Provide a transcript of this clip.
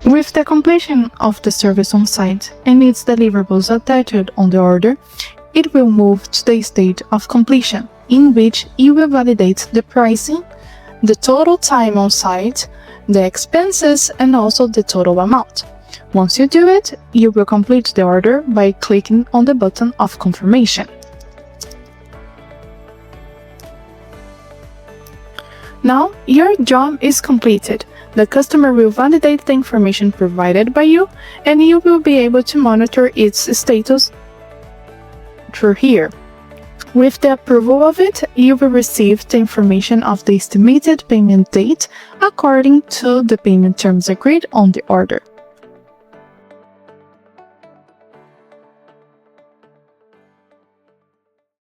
With the completion of the service on site and its deliverables attached on the order, it will move to the state of completion, in which you will validate the pricing, the total time on site, the expenses, and also the total amount. Once you do it, you will complete the order by clicking on the button of confirmation. Now, your job is completed. The customer will validate the information provided by you, and you will be able to monitor its status through here. With the approval of it, you will receive the information of the estimated payment date according to the payment terms agreed on the order.